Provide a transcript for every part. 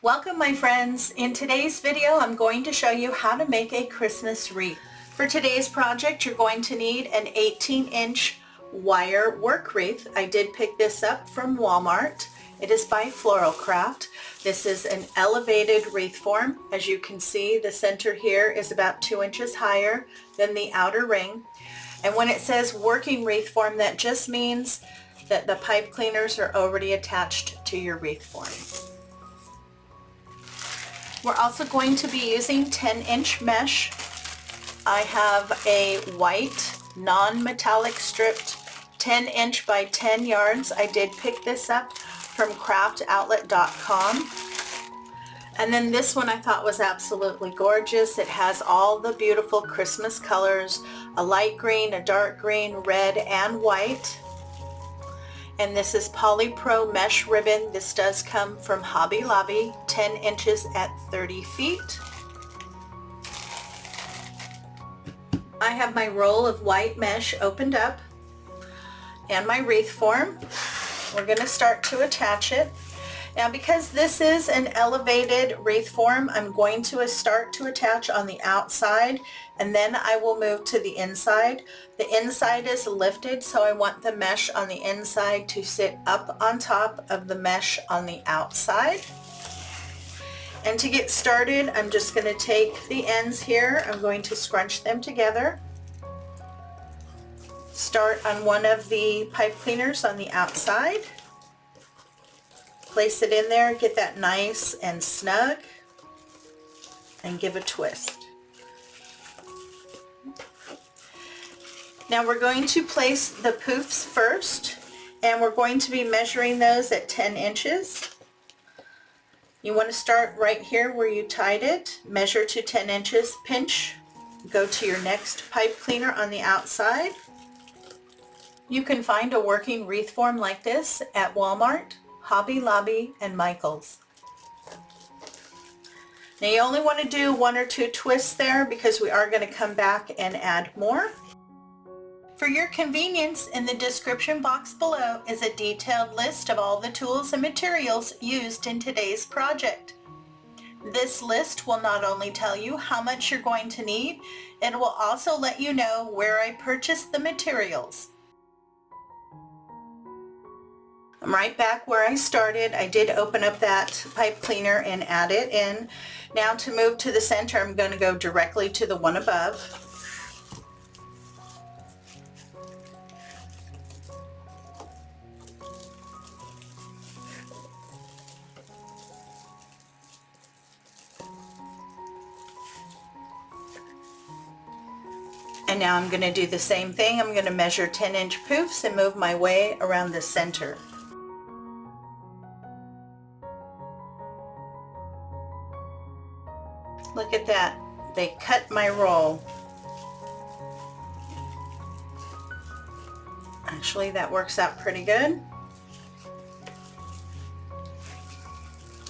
Welcome my friends. In today's video I'm going to show you how to make a Christmas wreath. For today's project you're going to need an 18-inch wire work wreath. I did pick this up from Walmart. It is by Floral Craft. This is an elevated wreath form. As you can see, the center here is about 2 inches higher than the outer ring. And when it says working wreath form, that just means that the pipe cleaners are already attached to your wreath form. We're also going to be using 10-inch mesh. I have a white non-metallic stripped 10-inch by 10 yards. I did pick this up from craftoutlet.com. And then this one I thought was absolutely gorgeous. It has all the beautiful Christmas colors, a light green, a dark green, red, and white. And this is Polypro mesh ribbon. This does come from Hobby Lobby, 10 inches at 30 feet. I have my roll of white mesh opened up and my wreath form. We're going to start to attach it. Now because this is an elevated wreath form, I'm going to start to attach on the outside and then I will move to the inside. The inside is lifted, so I want the mesh on the inside to sit up on top of the mesh on the outside. And to get started, I'm just going to take the ends here. I'm going to scrunch them together. Start on one of the pipe cleaners on the outside. Place it in there, get that nice and snug, and give a twist. Now we're going to place the poofs first, and we're going to be measuring those at 10 inches. You want to start right here where you tied it, measure to 10 inches, pinch, go to your next pipe cleaner on the outside. You can find a working wreath form like this at Walmart, Hobby Lobby, and Michael's. Now you only want to do 1 or 2 twists there because we are going to come back and add more. For your convenience, in the description box below is a detailed list of all the tools and materials used in today's project. This list will not only tell you how much you're going to need, it will also let you know where I purchased the materials. I'm right back where I started. I did open up that pipe cleaner and add it in. Now to move to the center, I'm going to go directly to the one above. And now I'm going to do the same thing. I'm going to measure 10-inch poofs and move my way around the center. Look at that. They cut my roll. Actually, that works out pretty good.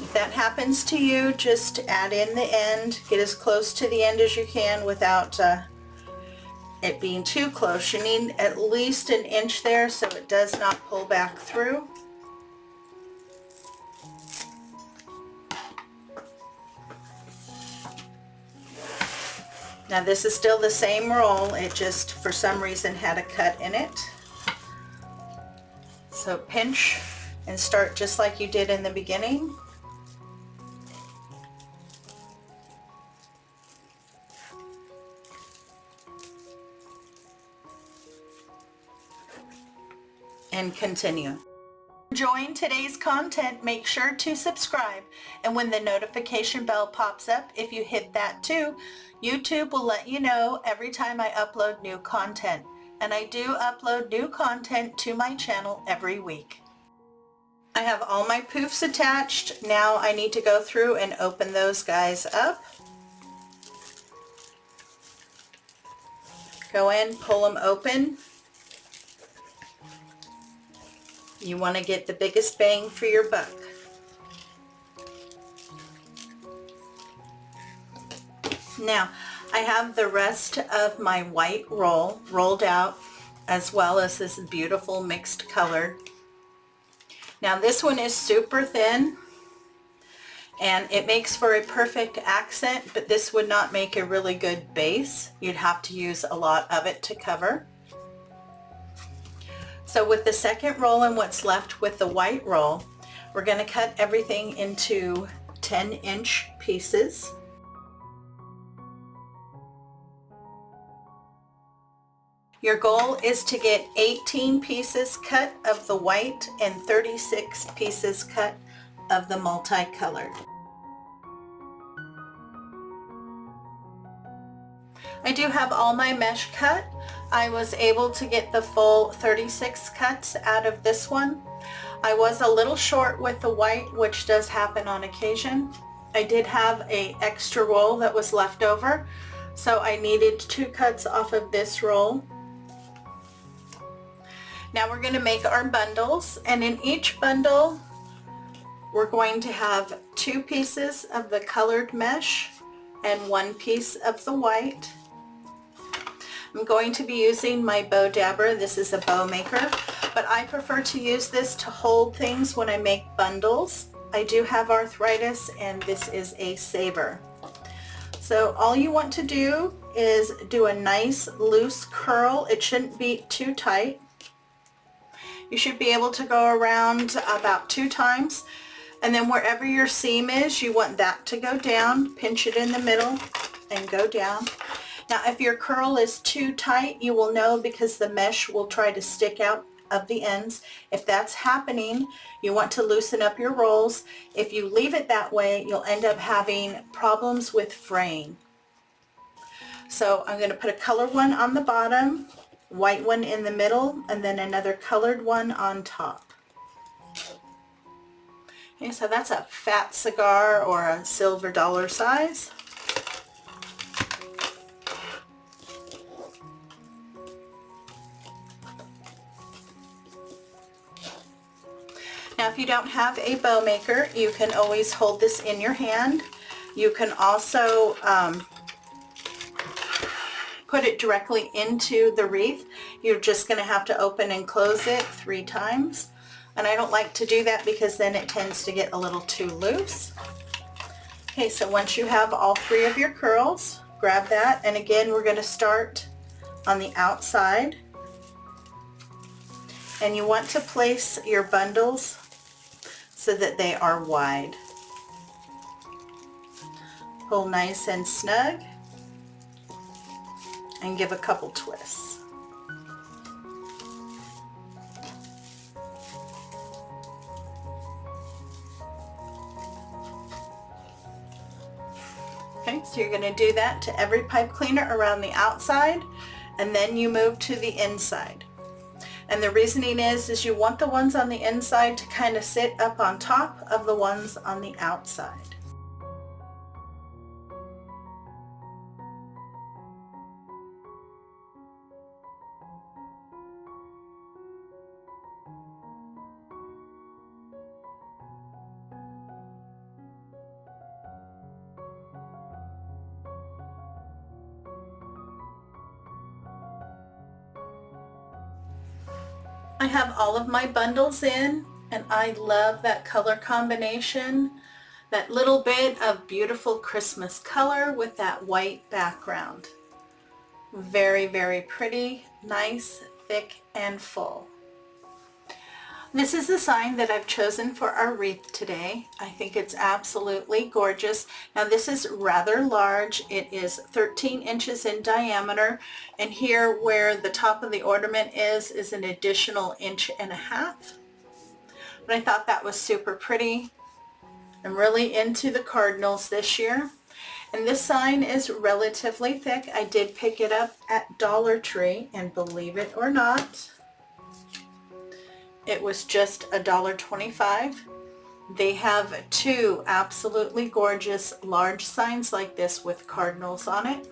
If that happens to you, just add in the end. Get as close to the end as you can without it being too close. You need at least 1 inch there so it does not pull back through. Now this is still the same roll, it just for some reason had a cut in it. So pinch and start just like you did in the beginning. And continue. Enjoying today's content, make sure to subscribe, and when the notification bell pops up, if you hit that too, YouTube will let you know every time I upload new content. And I do upload new content to my channel every week. I have all my poofs attached. Now I need to go through and open those guys up. Go in, pull them open. You want to get the biggest bang for your buck. Now, I have the rest of my white roll rolled out, as well as this beautiful mixed color. Now this one is super thin, and it makes for a perfect accent, but this would not make a really good base. You'd have to use a lot of it to cover. So with the second roll and what's left with the white roll, we're going to cut everything into 10-inch pieces. Your goal is to get 18 pieces cut of the white and 36 pieces cut of the multicolored. I do have all my mesh cut. I was able to get the full 36 cuts out of this one. I was a little short with the white, which does happen on occasion. I did have an extra roll that was left over, so I needed 2 cuts off of this roll. Now we're going to make our bundles, and in each bundle we're going to have 2 pieces of the colored mesh and 1 piece of the white. I'm going to be using my bow dabber. This is a bow maker, but I prefer to use this to hold things when I make bundles. I do have arthritis, and this is a saver. So all you want to do is do a nice loose curl. It shouldn't be too tight. You should be able to go around about 2 times, and then wherever your seam is, you want that to go down. Pinch it in the middle and go down. Now if your curl is too tight, you will know because the mesh will try to stick out of the ends. If that's happening, you want to loosen up your rolls. If you leave it that way, you'll end up having problems with fraying. So I'm going to put a colored one on the bottom, white one in the middle, and then another colored one on top. Okay, so that's a fat cigar or a silver dollar size. Now if you don't have a bow maker, you can always hold this in your hand. You can also put it directly into the wreath. You're just going to have to open and close it 3 times. And I don't like to do that because then it tends to get a little too loose. Okay, so once you have all 3 of your curls, grab that. And again, we're going to start on the outside. And you want to place your bundles so that they are wide. Pull nice and snug and give a couple twists. Okay, so you're going to do that to every pipe cleaner around the outside, and then you move to the inside. And the reasoning is you want the ones on the inside to kind of sit up on top of the ones on the outside. I have all of my bundles in, and I love that color combination, that little bit of beautiful Christmas color with that white background. Very, very pretty, nice, thick, and full. This is the sign that I've chosen for our wreath today. I think it's absolutely gorgeous. Now this is rather large. It is 13 inches in diameter, and here where the top of the ornament is an additional 1.5 inches. But I thought that was super pretty. I'm really into the Cardinals this year. And this sign is relatively thick. I did pick it up at Dollar Tree, and believe it or not, it was just $1.25. They have 2 absolutely gorgeous large signs like this with Cardinals on it.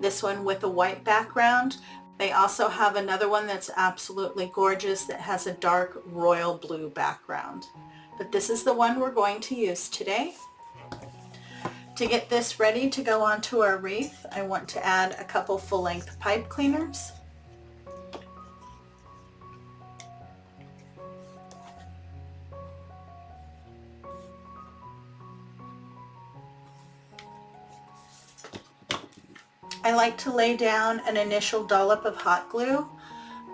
This one with a white background. They also have another one that's absolutely gorgeous that has a dark royal blue background. But this is the one we're going to use today. To get this ready to go onto our wreath, I want to add a couple full-length pipe cleaners. I like to lay down an initial dollop of hot glue,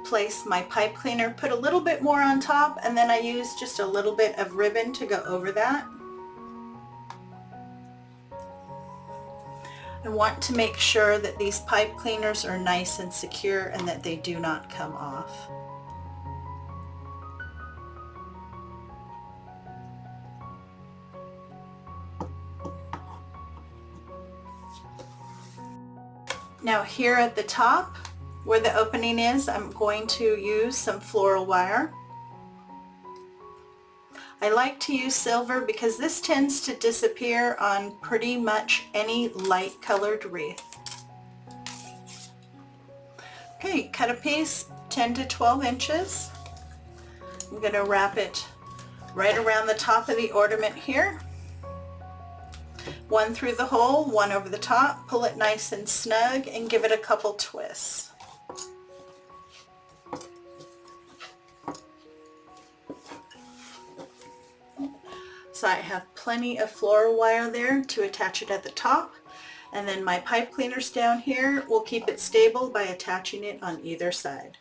place my pipe cleaner, put a little bit more on top, and then I use just a little bit of ribbon to go over that. I want to make sure that these pipe cleaners are nice and secure and that they do not come off. Now here at the top where the opening is, I'm going to use some floral wire. I like to use silver because this tends to disappear on pretty much any light colored wreath. Okay, cut a piece 10 to 12 inches. I'm going to wrap it right around the top of the ornament here. One through the hole, one over the top, pull it nice and snug and give it a couple twists. So I have plenty of floral wire there to attach it at the top, and then my pipe cleaners down here will keep it stable by attaching it on either side.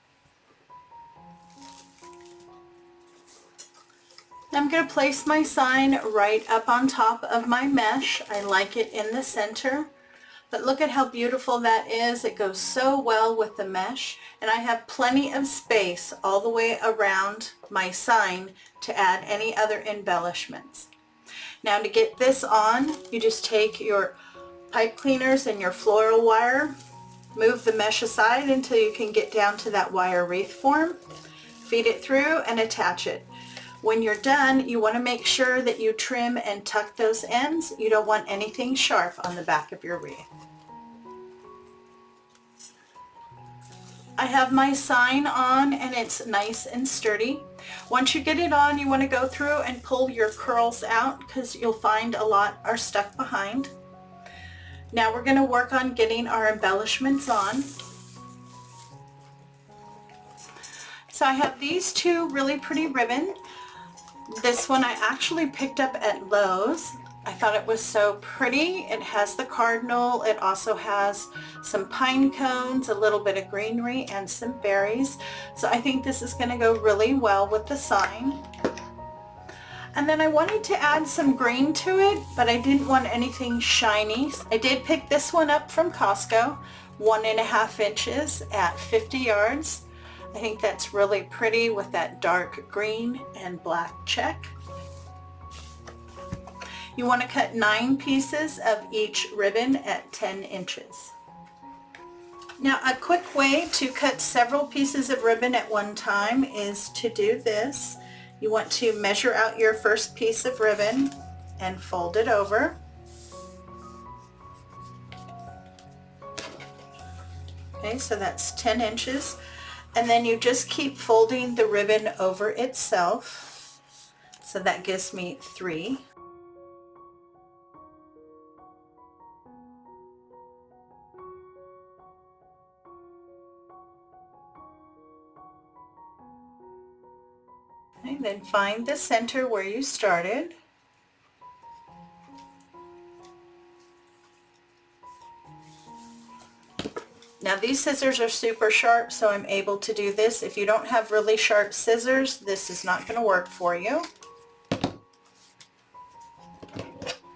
I'm going to place my sign right up on top of my mesh. I like it in the center, but look at how beautiful that is. It goes so well with the mesh, and I have plenty of space all the way around my sign to add any other embellishments. Now to get this on, you just take your pipe cleaners and your floral wire, move the mesh aside until you can get down to that wire wreath form, feed it through and attach it. When you're done, you want to make sure that you trim and tuck those ends. You don't want anything sharp on the back of your wreath. I have my sign on and it's nice and sturdy. Once you get it on, you want to go through and pull your curls out because you'll find a lot are stuck behind. Now we're going to work on getting our embellishments on. So I have these two really pretty ribbon. This one I actually picked up at Lowe's. I thought it was so pretty. It has the Cardinal. It also has some pine cones, a little bit of greenery, and some berries. So I think this is going to go really well with the sign. And then I wanted to add some green to it, but I didn't want anything shiny. I did pick this one up from Costco, 1.5 inches at 50 yards. I think that's really pretty with that dark green and black check. You want to cut 9 pieces of each ribbon at 10 inches. Now a quick way to cut several pieces of ribbon at one time is to do this. You want to measure out your first piece of ribbon and fold it over. Okay, so that's 10 inches. And then you just keep folding the ribbon over itself. So that gives me 3. Okay, then find the center where you started. Now these scissors are super sharp, so I'm able to do this. If you don't have really sharp scissors, this is not going to work for you.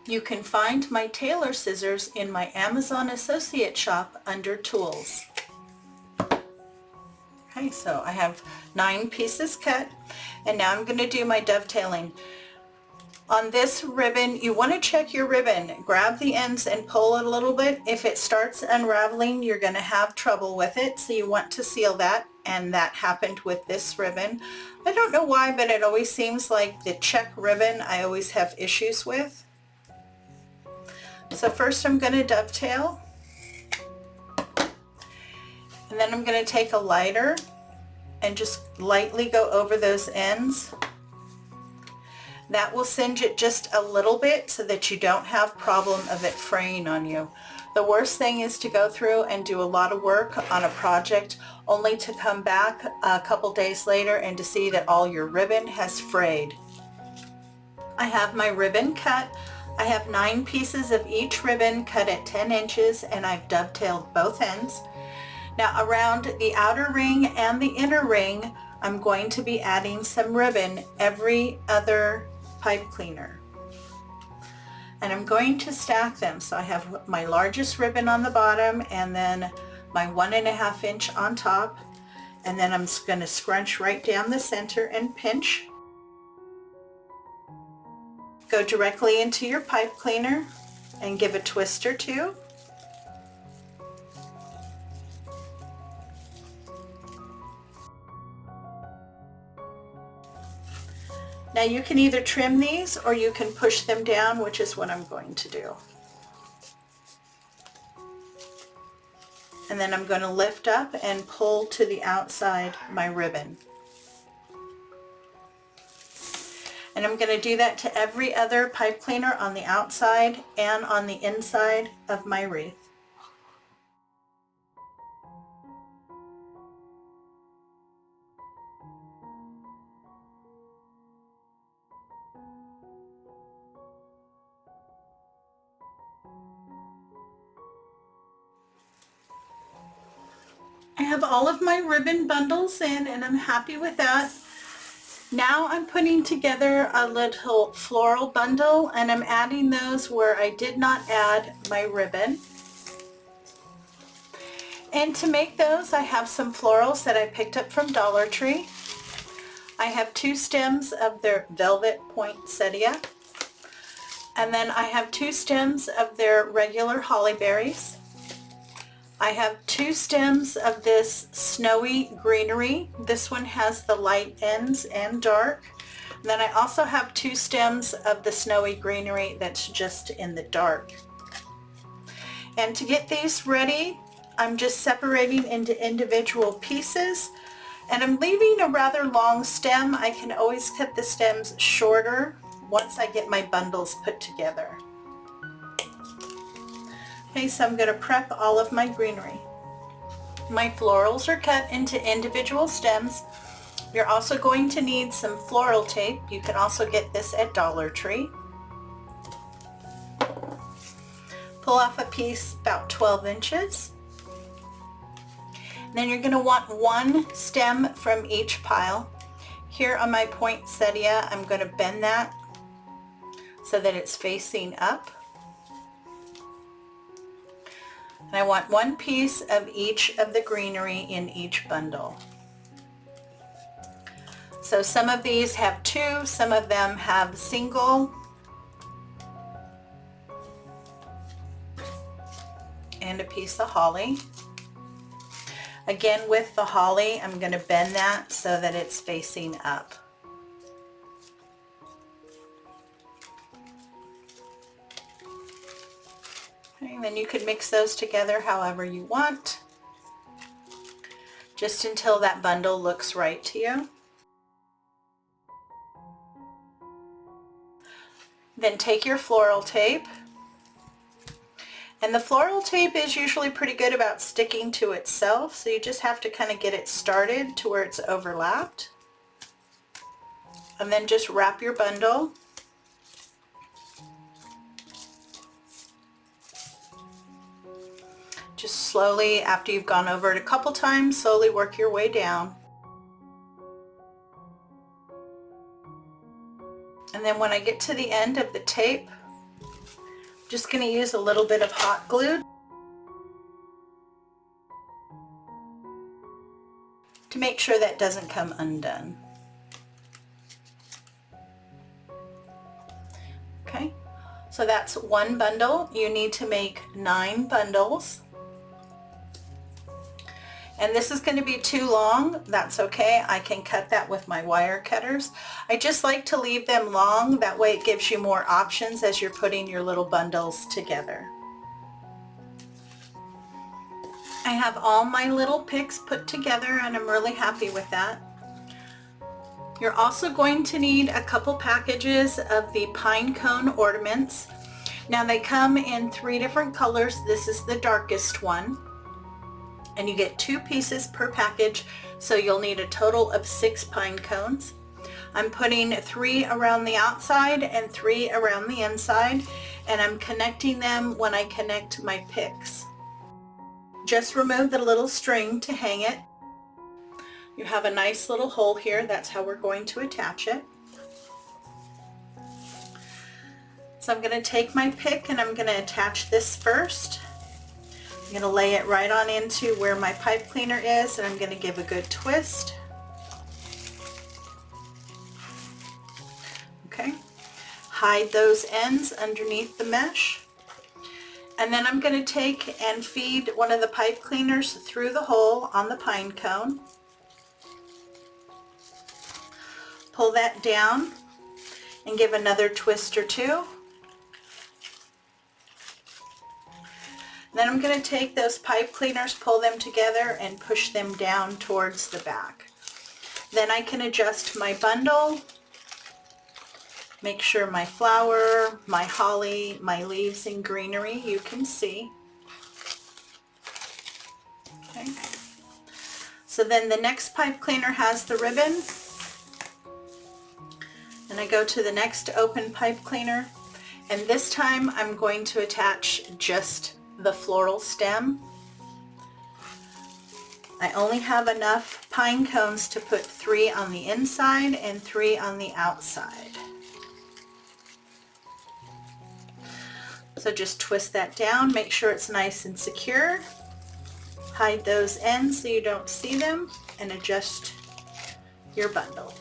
You can find my tailor scissors in my Amazon associate shop under Tools. Okay, so I have 9 pieces cut, and now I'm going to do my dovetailing. On this ribbon, you want to check your ribbon. Grab the ends and pull it a little bit. If it starts unraveling, you're going to have trouble with it, so you want to seal that, and that happened with this ribbon. I don't know why, but it always seems like the check ribbon I always have issues with. So first I'm going to dovetail, and then I'm going to take a lighter and just lightly go over those ends. That will singe it just a little bit so that you don't have problem of it fraying on you. The worst thing is to go through and do a lot of work on a project only to come back a couple days later and to see that all your ribbon has frayed. I have my ribbon cut. I have 9 pieces of each ribbon cut at 10 inches and I've dovetailed both ends. Now around the outer ring and the inner ring, I'm going to be adding some ribbon every other pipe cleaner. And I'm going to stack them. So I have my largest ribbon on the bottom and then my 1.5 inch on top. And then I'm just going to scrunch right down the center and pinch. Go directly into your pipe cleaner and give a twist or two. Now you can either trim these or you can push them down, which is what I'm going to do. And then I'm going to lift up and pull to the outside my ribbon. And I'm going to do that to every other pipe cleaner on the outside and on the inside of my wreath. I have all of my ribbon bundles in and I'm happy with that. Now I'm putting together a little floral bundle and I'm adding those where I did not add my ribbon. And to make those, I have some florals that I picked up from Dollar Tree. I have 2 stems of their Velvet Poinsettia. And then I have 2 stems of their regular holly berries. I have 2 stems of this snowy greenery. This one has the light ends and dark. And then I also have 2 stems of the snowy greenery that's just in the dark. And to get these ready, I'm just separating into individual pieces. And I'm leaving a rather long stem. I can always cut the stems shorter once I get my bundles put together. Okay, so I'm going to prep all of my greenery. My florals are cut into individual stems. You're also going to need some floral tape. You can also get this at Dollar Tree. Pull off a piece about 12 inches. And then you're going to want 1 stem from each pile. Here on my poinsettia, I'm going to bend that so that it's facing up. And I want 1 piece of each of the greenery in each bundle. So some of these have 2, some of them have single. And a piece of holly. Again, with the holly, I'm going to bend that so that it's facing up. And then you could mix those together however you want, just until that bundle looks right to you. Then take your floral tape, and the floral tape is usually pretty good about sticking to itself, so you just have to kind of get it started to where it's overlapped. And then just wrap your bundle. Just slowly, after you've gone over it a couple times, slowly work your way down. And then when I get to the end of the tape, I'm just going to use a little bit of hot glue to make sure that doesn't come undone. Okay, so that's 1 bundle. You need to make 9 bundles. And this is going to be too long. That's okay. I can cut that with my wire cutters. I just like to leave them long. That way it gives you more options as you're putting your little bundles together. I have all my little picks put together and I'm really happy with that. You're also going to need a couple packages of the pine cone ornaments. Now they come in 3 different colors. This is the darkest one. And you get 2 pieces per package, so you'll need a total of 6 pine cones. I'm putting 3 around the outside and 3 around the inside, and I'm connecting them when I connect my picks. Just remove the little string to hang it. You have a nice little hole here. That's how we're going to attach it. So I'm going to take my pick and I'm going to attach this first. I'm going to lay it right on into where my pipe cleaner is, and I'm going to give a good twist. Okay, hide those ends underneath the mesh. And then I'm going to take and feed one of the pipe cleaners through the hole on the pine cone. Pull that down and give another twist or two. Then I'm going to take those pipe cleaners, pull them together, and push them down towards the back. Then I can adjust my bundle, make sure my flower, my holly, my leaves and greenery you can see. Okay. So then the next pipe cleaner has the ribbon, and I go to the next open pipe cleaner, and this time I'm going to attach just the floral stem. I only have enough pine cones to put 3 on the inside and 3 on the outside. So just twist that down, make sure it's nice and secure. Hide those ends so you don't see them, and adjust your bundle.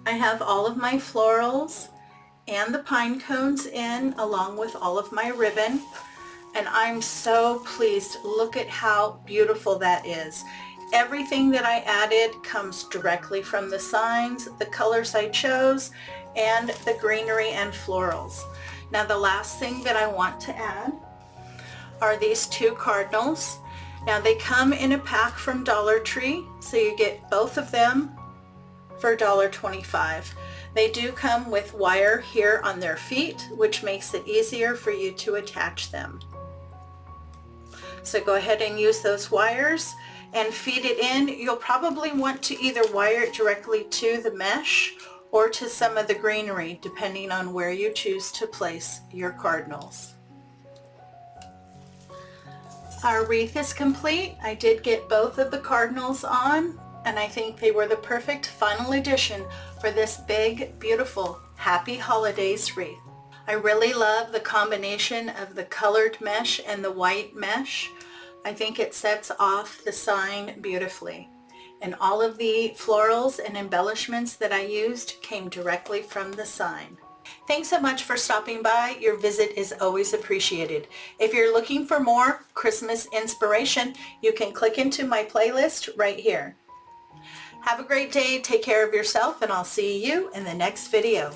I have all of my florals and the pine cones in, along with all of my ribbon, and I'm so pleased. Look at how beautiful that is. Everything that I added comes directly from the signs, the colors I chose, and the greenery and florals. Now the last thing that I want to add are these 2 cardinals. Now they come in a pack from Dollar Tree, so you get both of them for $1.25. They do come with wire here on their feet, which makes it easier for you to attach them. So go ahead and use those wires and feed it in. You'll probably want to either wire it directly to the mesh or to some of the greenery, depending on where you choose to place your cardinals. Our wreath is complete. I did get both of the cardinals on, and I think they were the perfect final addition for this big, beautiful, happy holidays wreath. I really love the combination of the colored mesh and the white mesh. I think it sets off the sign beautifully. And all of the florals and embellishments that I used came directly from the sign. Thanks so much for stopping by. Your visit is always appreciated. If you're looking for more Christmas inspiration, you can click into my playlist right here. Have a great day, take care of yourself, and I'll see you in the next video.